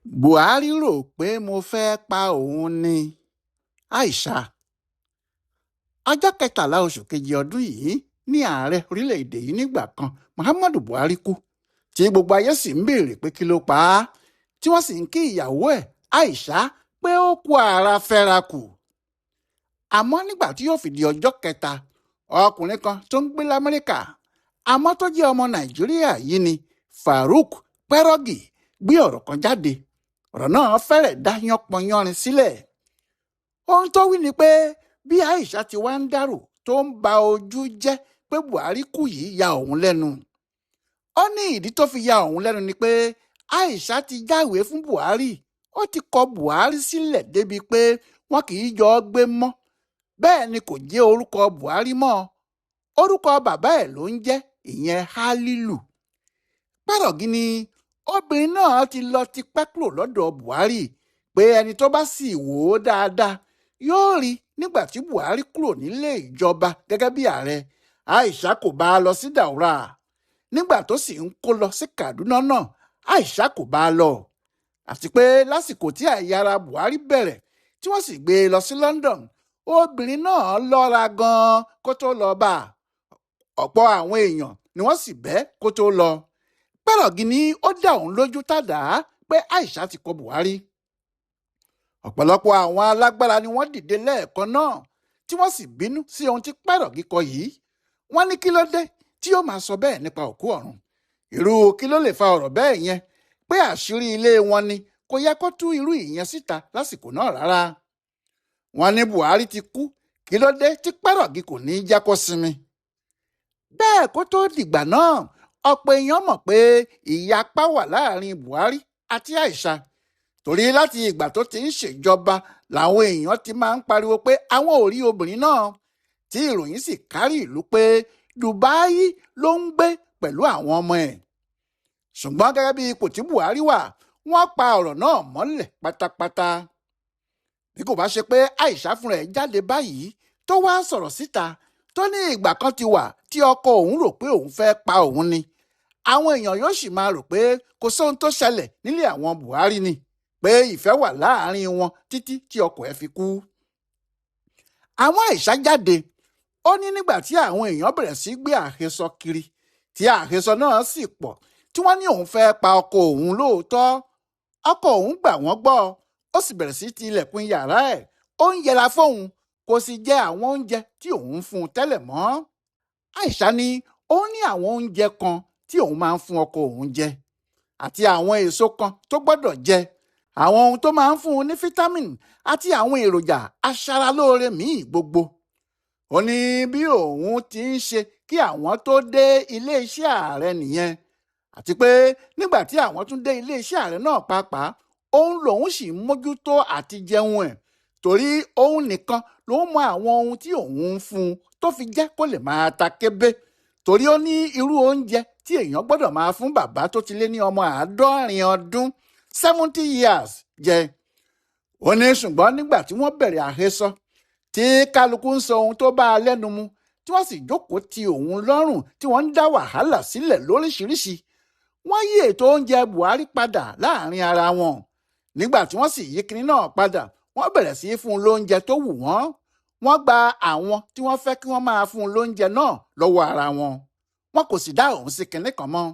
Buhari rò pé mo fẹ́ pa òun ni. Aisha. Ọjọ́ 13 oṣù kejì ọdún yìí ní ààrẹ orílẹ̀-èdè yìí nígbà kan Muhammadu Buhari kú tí gbogbo ayé sì ń béèrè pé kí ló pa á tí wọ́n sì ń kí ìyàwó ẹ̀ Aisha pé ó kú ara fẹ́ra kù. Àmọ́ nígbà tí yóò fi di ọjọ́ kẹta ọkùnrin kan tó ń gbé l'Amẹ́ríkà àmọ́ tó jẹ́ ọmọ Nàìjíríà yìí ni Farouk Pẹ́rọ́gì gbé ọ̀rọ̀ kan jáde. Ọ̀rọ̀ náà fẹ́rẹ̀ dá yánpọnyánrin sílẹ̀. Ohun tó wí ni pé bí Aisha ti wá ń dárò tó ń ba ojú jẹ́ pé Buhari kú yìí ya òun lẹ́nu. Ó ní ìdí tó fi ya òun lẹ́nu ni pé Aisha ti jáwèé fún Buhari. Ó ti kọ Buhari sílẹ̀ débi pé wọn kì í jọ gbé mọ́. Bẹ́ẹ̀ ni kò jẹ́ orúkọ Buhari mọ́. Orúkọ bàbá ẹ̀ ló ń jẹ́, ìyẹn Halilu. Pẹ́rọ̀gì ni obìnrin náà ti lọ tipẹ́ kúrò lọ́dọ̀ Buhari pé ẹni tó bá sì wò ó dáadáa yóò rí nígbà tí Buhari kúrò nílé ìjọba gẹ́gẹ́ bí ààrẹ. Aisha kò bá a lọ sí Daura. Nígbà tó sì ń kó lọ sí Kaduna náà Aisha kò bá a lọ. Àti pé lásìkò tí àìyára Buhari bẹ̀rẹ̀ tí wọ́n sì gbé e lọ sí London obìnrin náà lọ́ra gan-an kó tó lọ bá a. Ọ̀pọ̀ àwọn èèyàn ni wọ́n sì bẹ́ kó tó lọ. Pẹ́rọ̀gì ni ó dá òun lójú tàdá pé Aisha ti kọ Buhari. Ọ̀pọ̀lọpọ̀ àwọn alágbára ni wọ́n dìde lẹ́ẹ̀kan náà tí wọ́n sì bínú sí ohun tí Pẹ́rọ̀gì kọ yìí. Wọ́n ní kí ló dé tí ó máa sọ bẹ́ẹ̀ nípa òkú ọ̀run. Irú kí ló lè fa ọ̀rọ̀ bẹ́ẹ̀ yẹn pé àṣírí ilé wọn ni kò yẹ kó tú irú ìyẹn síta lásìkò náà rárá. Wọ́n ní Buhari ti kú kí ló dé tí Pẹ́rọ̀gì kò ní í jẹ́ kó sinmi. Bẹ́ẹ̀ kó tó dìgbà náà ọ̀pọ̀ èèyàn mọ̀ pé ìyapa wà láàrin Buhari àti Aisha. Torí láti ìgbà tó ti ń ṣèjọba làwọn èèyàn ti máa ń pariwo pé àwọn ò rí obìnrin náà tí ìròyìn sì kárí ìlú pé Dubai ló ń gbé pẹ̀lú àwọn ọmọ ẹ̀. Ṣùgbọ́n gẹ́gẹ́ bí ipò tí Buhari wà wọ́n pa ọ̀rọ̀ náà mọ́lẹ̀ pátápátá. Bí kò bá ṣe pé Aisha fúnra ẹ̀ jáde báyìí tó wá sọ̀rọ̀ síta tó ní ìgbà kan ti wà tí ọkọ òun rò pé òun fẹ́ pa òun ni, àwọn èèyàn yóò sì máa rò pé kò sóhun tó ṣẹlẹ̀ nílé àwọn Buhari ni, pé ìfẹ́ wà láàrin wọn títí tí ọkọ ẹ̀ fi kú. Àwọn Aisha jáde ó ní nígbà tí àwọn èèyàn bẹ̀rẹ̀ sí gbé àhesọ kiri tí àhesọ náà sì pọ̀ tí wọ́n ní òun fẹ́ pa ọkọ òun lóòótọ́. Ọkọ òun gbà wọ́n gbọ́ ó sì bẹ̀rẹ̀ sí ti ilẹ̀kùn yàrá ẹ̀ ó ń yẹra fóun kò sì jẹ àwọn oúnjẹ tí òun fún un tẹ́lẹ̀ mọ́. Aisha ní òun ní àwọn oúnjẹ kan tí òun máa ń fún ọkọ òun jẹ àti àwọn èso kan tó gbọ́dọ̀ jẹ, àwọn ohun tó máa ń fún un ní fítámìn àti àwọn èròjà aṣaralóore míì gbogbo. Ó ní bí òun ti ń ṣe kí àwọn tó dé iléeṣẹ́ ààrẹ nìyẹn, àti pé nígbà tí àwọn tún dé iléeṣẹ́ ààrẹ náà pàápàá òun lòun sì ń mójútó àti jẹun ẹ̀ torí òun nìkan ló mọ àwọn ohun tí òun ń fún un tó fi jẹ́ kó lè máa ta kébé, torí ó ní irú oúnjẹ tí èèyàn gbọ́dọ̀ máa fún bàbá tó ti lé ní ọmọ 70 ọdún 70 years jẹ. Ó ní ṣùgbọ́n nígbà tí wọ́n bẹ̀rẹ̀ àhesọ tí kálukú ń sọ ohun tó bá a lẹ́nu mu tí wọ́n sì jókòó ti òun lọ́rùn tí wọ́n ń dá wàhálà sílẹ̀ lóríṣiríṣi, wọ́n yí ètò oúnjẹ Buhari padà láàrin ara wọn. Nígbà tí wọ́n sì yí kinní náà padà wọ́n bẹ̀rẹ̀ sí í fún un lóúnjẹ tó wù wọ́n. Wọ́n gba àwọn tí wọ́n fẹ́ kí wọ́n máa fún un lóúnjẹ náà lọ́wọ́ ara wọn. Wọn kò sì dá òun sí kinní kan mọ́.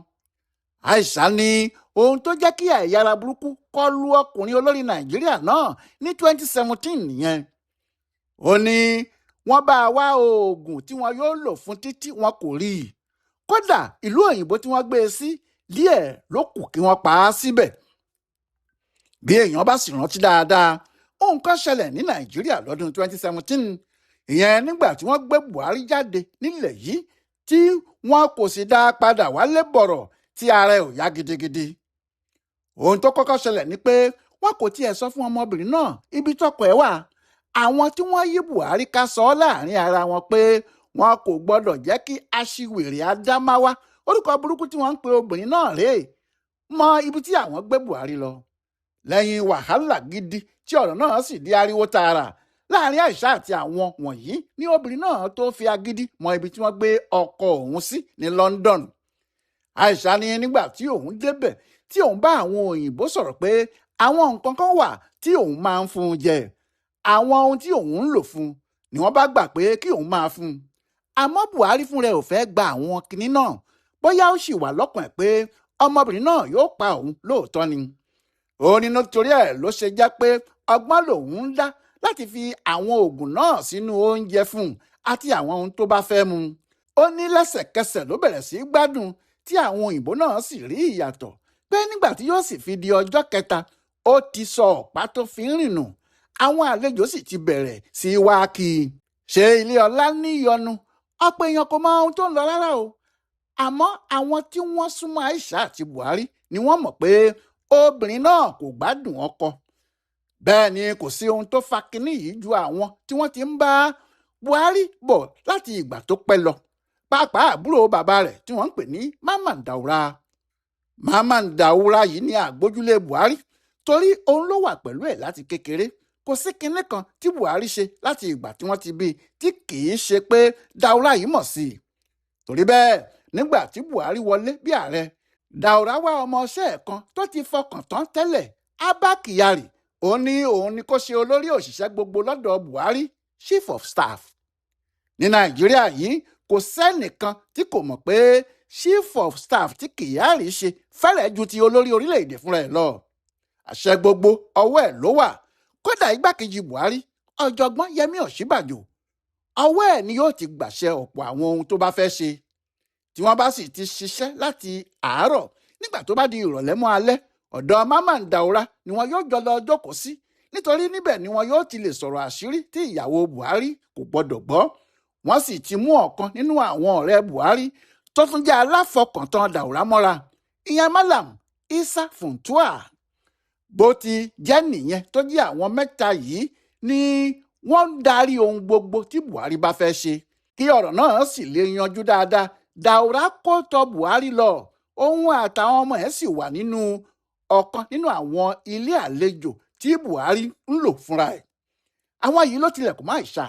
Aisha ní ohun tó jẹ́ kí àìyára burúkú kọlu ọkùnrin olórí Nàìjíríà náà ní 2017 nìyẹn. Ó ní wọ́n bá a wá oògùn tí wọn yóò lò fún títí wọn kò rí i. Kódà ìlú òyìnbó tí wọ́n gbé e sí díẹ̀ ló kù kí wọ́n pa á síbẹ̀. Bí èèyàn bá sì rántí dáadáa ohun kan ṣẹlẹ̀ ní Nàìjíríà lọ́dún 2017, ìyẹn nígbà tí wọ́n gbé Buhari jáde nílẹ̀ yìí tí wọn kò sì dá a padà wálé bọ̀rọ̀ tí ara ẹ̀ ò yá gidigidi. Ohun tó kọ́kọ́ ṣẹlẹ̀ ni pé wọn kò tiẹ̀ sọ fún ọmọbìnrin náà ibi tọ́kọ ẹ̀ wà. Àwọn tí wọ́n yí Buhari ká sọ láàrin ara wọn pé wọn kò gbọ́dọ̀ jẹ́ kí aṣiwèrè Adámáwá, orúkọ burúkú tí wọ́n ń pe obìnrin náà rèé, mọ ibi tí àwọn gbé Buhari lọ. Lẹ́yìn wàhálà gidi tí ọ̀rọ̀ náà sì di ariwo tààrà láàrin Aisha àti àwọn wọ̀nyí ní obìnrin náà tó fi agídí mọ ibi tí wọ́n gbé ọkọ òun sí ní London. Aisha ní nígbà tí òun débẹ̀ tí òun bá àwọn òyìnbó sọ̀rọ̀ pé àwọn nǹkan kan wà tí òun máa ń fún un jẹ, àwọn ohun tí òun ń lò fún un ni wọ́n bá gbà pé kí òun máa fún un. Àmọ́ Buhari fún rẹ̀ ò fẹ́ gba àwọn kinní náà, bóyá ó sì wà lọ́kàn ẹ̀ pé ọmọbìnrin náà yóò pa òun lóòótọ́ ni. Ó ní nítorí ẹ̀ ló ṣe jẹ́ pé ọgbọ́n lòun ń dá láti fi àwọn oògùn náà sínú oúnjẹ fún un àti àwọn ohun tó bá fẹ́ mu. Ó ní lẹ́sẹ̀kẹsẹ̀ ló bẹ̀rẹ̀ sí í gbádùn, tí àwọn òyìnbó náà sì rí ìyàtọ̀ pé nígbà tí yóò sì fi di ọjọ́ kẹta ó ti sọ ọ̀pá tó fi ń rìn nù. Àwọn àlejò sì ti bẹ̀rẹ̀ sí í wá kí i. Ṣé ilé ọlá níyọnu? Ọ̀pọ̀ èèyàn kò mọ ohun tó ń lọ rárá o. Àmọ́ àwọn tí wọ́n súnmọ́ Aisha àti Buhari ni wọ́n mọ̀ pé obìnrin náà kò gbádùn ọkọ. Bẹ́ẹ̀ ni kò sí ohun tó fa kinní yìí ju àwọn tí wọ́n ti ń bá Buhari bọ̀ láti ìgbà tó pẹ́ lọ, pàápàá àbúrò bàbá rẹ̀ tí wọ́n ń pè ní Mamman Daura. Mamman Daura yìí ni àgbójúlé Buhari, torí òun ló wà pẹ̀lú ẹ̀ láti kékeré. Kò sí kinní kan tí Buhari ṣe láti ìgbà tí wọ́n ti bí tí kì í ṣe pé Daura yìí mọ̀ sí i. Torí bẹ́ẹ̀ nígbà tí Buhari wọlé bí ààrẹ, Daura wá ọmọọṣẹ́ ẹ̀ kan tó ti fọkàn tán tẹ́lẹ̀, Abba Kyari. Ó ní òun ni kó ṣe olórí òṣìṣẹ́ gbogbo lọ́dọ̀ Buhari, Chief of Staff. Ní Nàìjíríà yìí kò sẹ́nìkan tí kò mọ̀ pé Chief of Staff tí Kyari ṣe fẹ́rẹ̀ ju ti olórí orílẹ̀-èdè fúnra ẹ̀ lọ. Àṣẹ gbogbo ọwọ́ ẹ̀ ló wà. Kódà igbákejì Buhari, ọ̀jọ̀gbọ́n Yẹmí Ọ̀ṣínbàjò, ọwọ́ ẹ̀ ni yóò ti gbàṣẹ ọ̀pọ̀ àwọn ohun tó bá fẹ́ ṣe. Tí wọ́n bá sì ti ṣiṣẹ́ láti àárọ̀, nígbà tó bá di ìrọ̀lẹ́ mọ́ alẹ́, ọ̀dọ̀ Mamman Daura ni wọn yóò jọ lọ jókòó sí, nítorí níbẹ̀ ni wọn yóò ti lè sọ̀rọ̀ àṣírí tí ìyàwó Buhari kò gbọdọ̀ gbọ́. Wọ́n sì ti mú ọ̀kan nínú àwọn ọ̀rẹ́ Buhari tó tún jẹ́ aláfọkàntán Daura mọ́ra, ìyẹn Malam Isa Funtua. Bó ti jẹ́ nìyẹn tó jẹ́ àwọn mẹ́ta yìí ni wọ́n ń darí ohun gbogbo tí Buhari bá fẹ́ ṣe. Kí ọ̀rọ̀ náà sì lè yanjú dáadáa, Daura kó tọ Buhari lọ, òun àtàwọn ọmọ ẹ̀ sì wà nínú ọ̀kan nínú àwọn ilé àlejò tí Buhari ń lò fúnra ẹ̀. Àwọn yìí ló tilẹ̀kùn mọ́ Aisha,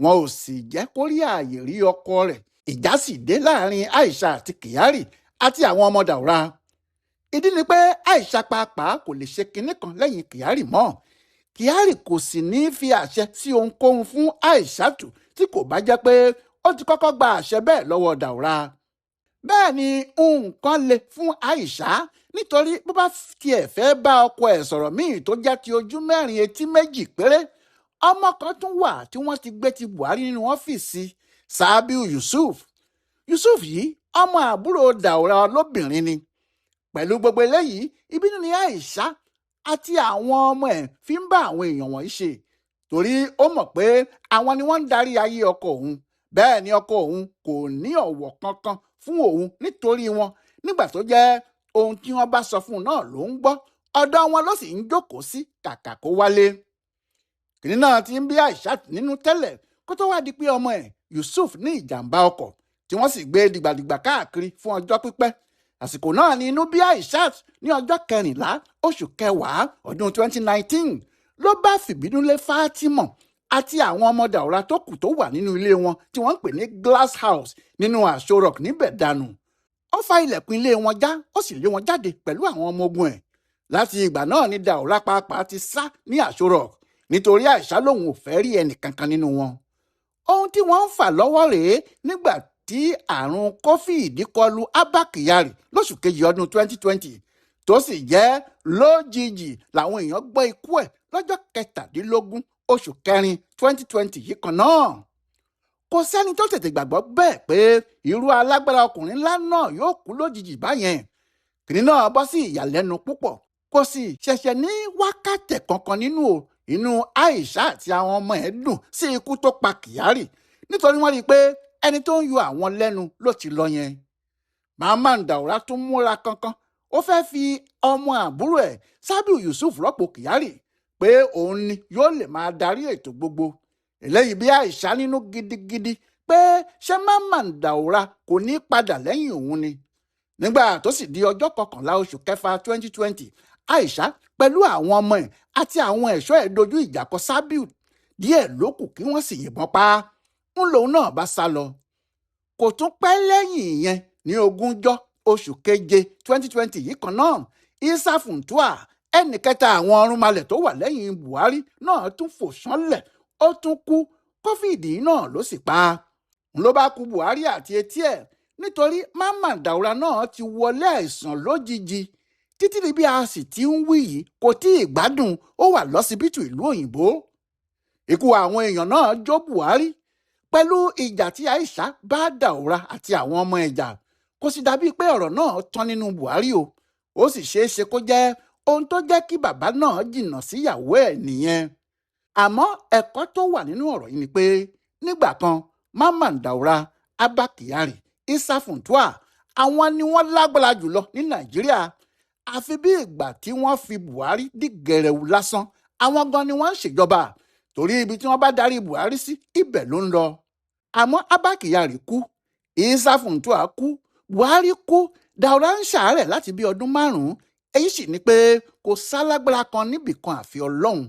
wọn ò sì jẹ́ kó rí ààyè rí ọkọ rẹ̀. Ìjà sì dé láàrin Aisha àti Kyari àti àwọn ọmọ Daura. Ìdí ni pé Aisha pàápàá kò lè ṣe kinní kan lẹ́yìn Kyari mọ́. Kyari kò sì ní fi àṣẹ sí ohunkóhun fún Aisha tù tí kò bá jẹ́ pé ó ti kọ́kọ́ gba àṣẹ bẹ́ẹ̀ lọ́wọ́ Daura. Bẹ́ẹ̀ ni nǹkan le fún Aisha, nítorí bó bá tiẹ̀ fẹ́ bá ọkọ ẹ̀ sọ̀rọ̀ míì tó jẹ́ ti ojú mẹ́rin etí méjì péré, ọmọ kan tún wà tí wọ́n ti gbé ti Buhari nínú ọ́fíìsì, Sabiu Yusuf. Yusuf yìí ọmọ àbúrò Daura lóbìnrin ni. Pẹ̀lú gbogbo eléyìí, ìbínú ni Aisha àti àwọn ọmọ ẹ̀ fi ń bá àwọn èèyàn wọ̀nyí ṣe, torí ó mọ̀ pé àwọn ni wọ́n ń darí ayé ọkọ òun. Bẹ́ẹ̀ ni ọkọ òun kò ní ọ̀wọ̀ kankan fún òun nítorí wọn. Nígbà tó jẹ́ ohun tí wọ́n bá sọ fún un náà ló ń gbọ́, ọ̀dọ̀ wọn ló sì ń jókòó sí kàkà kó wálé. Kìnìún náà ti ń bí Aisha nínú tẹ́lẹ̀ kó tó wá di pé ọmọ ẹ̀ Yusuf ní ìjàmbá ọkọ̀ tí wọ́n sì gbé dìgbàdìgbà káàkiri fún ọjọ́ pípẹ́. Àsìkò náà ni inú bí Aisha ní ọjọ́ 14 oṣù kẹwàá ọdún 2019 ló bá fìbínú lé Fatima àti àwọn ọmọ Daura tó kù tó wà nínú ilé wọn tí wọ́n ń pè ní Glass House nínú Aṣọ níbẹ̀ dànù. Ó fa ilẹ̀kùn ilé wọn já, ó sì lé wọn jáde pẹ̀lú àwọn ọmọ ogun ẹ̀. Láti ìgbà náà ni Daura pàápàá ti sá ní Aṣọ nítorí Aisha lòun ò fẹ́ rí ẹnì kankan nínú wọn. Ohun tí wọ́n ń fà lọ́wọ́ rèé nígbà tí àrùn COVID kọlu Abba Kyari lóṣù kejì ọdún 2020, tó sì jẹ́ lójijì làwọn èèyàn gbọ́ ikú ẹ̀ lọ́jọ́ 17 oṣù kẹrin 2020 yìí kan náà. Kò sẹ́ni tó tètè gbàgbọ́ bẹ́ẹ̀ pé irú alágbára ọkùnrin ńlá náà yóò kú lójijì báyẹn. Kìnìún náà bọ́ sí ìyàlẹ́nu púpọ̀, kò sì ṣẹ̀ṣẹ̀ ní wákàtí kankan inú Aisha àti àwọn ọmọ ẹ̀ dùn sí ikú tó pa Kyari, nítorí wọ́n rí i pé ẹni tó ń yọ àwọn lẹ́nu ló ti lọ yẹn. Mamman Daura tún múra kankan, ó fẹ́ fi ọmọ àbúrò ẹ̀ Sabiu Yusuf rọ́pò Kyari pé òun ni yóò lè máa darí ètò gbogbo. Eléyìí bí Aisha nínú gidigidi pé ṣé Mamman Daura kò ní padà lẹ́yìn òun ni. Nígbà tó sì di ọjọ́ 11 oṣù kẹfà 2020, Aisha pẹ̀lú àwọn ọmọ ẹ̀ àti àwọn ẹ̀ṣọ́ ẹ̀ dojú ìjà kọ Sabiu. Díẹ̀ ló kù kí wọ́n sì yìnbọn pa á. Ń lòun náà bá sá lọ. Kò tún pẹ́ lẹ́yìn ìyẹn ní 20 oṣù keje 2020 yìí kan náà, Isa Funtua, ẹnì kẹta àwọn ọ̀rúnmalẹ̀ tó wà lẹ́yìn Buhari náà tún fò ṣánlẹ̀ ó tún kú. Kófíìdì náà ló sì pa á. Ló bá kú Buhari àti etí ẹ̀ nítorí Mamman Daura náà ti wọlé àìsàn lójijì. Títí di bí a sì ti ń wí yìí kò tí ì gbádùn, ó wà lọ́sibítù ìlú òyìnbó. Ikú àwọn èèyàn náà jó Buhari pẹ̀lú ìjà tí Aisha bá Daura àti àwọn ọmọ ẹ̀jà. Kò sì dàbí pé ọ̀rọ̀ náà tán nínú Buhari o. Ó sì ṣeé ṣe kó jẹ́ ohun tó jẹ́ kí bàbá náà jìnnà síyàwó ẹ̀ nìyẹn. Àmọ́ ẹ̀kọ́ tó wà nínú ọ̀rọ̀ yìí ni pé nígbà kan Mamman Daura, Abba Kyari, Issa Funtua àwọn ni wọ́n lágbára jùlọ ní Nàìjíríà. Àfi bí ìgbà tí wọ́n fi Buhari dí gẹ̀rẹ̀wù lásán, àwọn gan ni wọ́n ń ṣèjọba. Torí ibi tí wọ́n bá darí Buhari sí ibẹ̀ ló ń lọ. Àmọ́ Abba Kyari kú, Issa Funtua kú, Buhari kú, Daura ń ṣàárẹ̀ láti bí ọdún 5. Èyí sì ni pé kò sálágbára kan níbìkan àfi Ọlọ́run.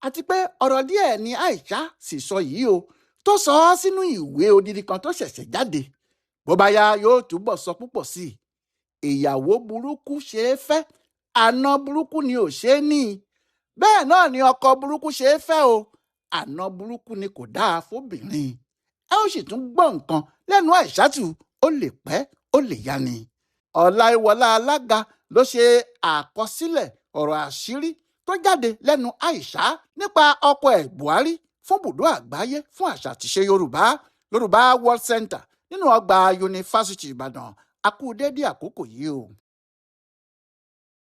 Àti pé ọ̀rọ̀ díẹ̀ ni Aisha sì sọ yìí o, tó sọ ọ́ sínú ìwé odidi kan tó ṣẹ̀ṣẹ̀ jáde. Bó bá yá yóò túbọ̀ sọ púpọ̀ sí i. Ìyàwó burúkú ṣe é fẹ́, àna burúkú ni ò ṣe é ní. Bẹ́ẹ̀ náà ni ọkọ burúkú ṣe é fẹ́ o, àna burúkú ni kò dáa fóbìnrin. Ẹ ó sì tún gbọ́ nǹkan lẹ́nu Aishatu, ó lè pẹ́ ó lè yá ni. Ọláìwọlá Alága ló ṣe àkọsílẹ̀ ọ̀rọ̀ àṣírí tó jáde lẹ́nu Aisha nípa ọkọ ẹ̀ Buhari fún Bùdó Àgbáyé fún Àṣà àtìṣe Yorùbá World Center nínú ọgbà Yunifásitì Ìbàdàn. A kú dédé àkókò yìí o.